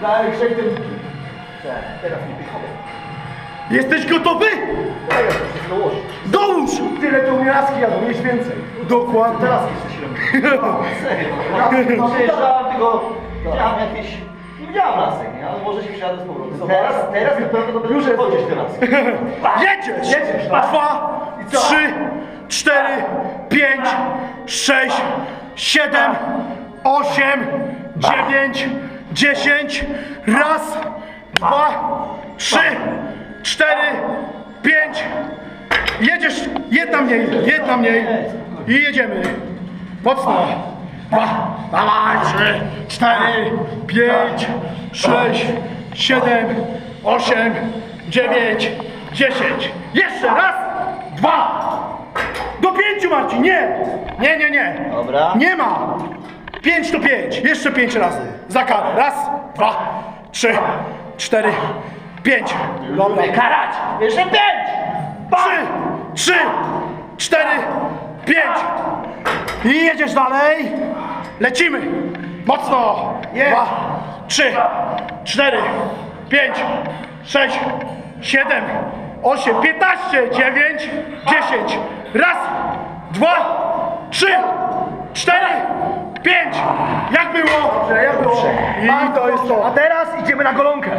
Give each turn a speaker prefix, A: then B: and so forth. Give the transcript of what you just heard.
A: Dalej, grzej ten... Teraz nie wychodzę.
B: Jesteś gotowy?
A: Ja to się dołożę.
B: Dołóż!
A: Tyle to mnie laski jadą, nie więcej.
B: Dokładnie.
A: Teraz jesteś serio. Przyjeżdżałem, tylko widziałem jakieś... Nie widziałem lasek, nie? Ale może się przyjadę z powrotem. Teraz na pewno to będę chodzić teraz.
B: Jedziesz!
A: Jedziesz, tak.
B: 2, 3, 4, 5, 6, 7, 8, 9, 10. Raz, 2, 3, 4, 5. Jedziesz, jedna mniej. I jedziemy. Mocno. 2, dawaj, 3, 4, 5, 6, 7, 8, 9, 10. Jeszcze raz, 2. Do 5, Marcin, nie.
A: Dobra.
B: Nie ma. 5 to 5. Jeszcze 5 razy. Za karę. Raz, 2, 3, 4, 5. Dobra.
A: Karać! Jeszcze 5!
B: 3, 4, 5. I jedziesz dalej. Lecimy. Mocno. 2, 3, 4, 5, 6, 7, 8, 15, 9, 10. Raz, 2, 3, 4, 5. Jak było?
A: Dobrze, jak było?
B: I to jest to.
A: A teraz idziemy na golonkę.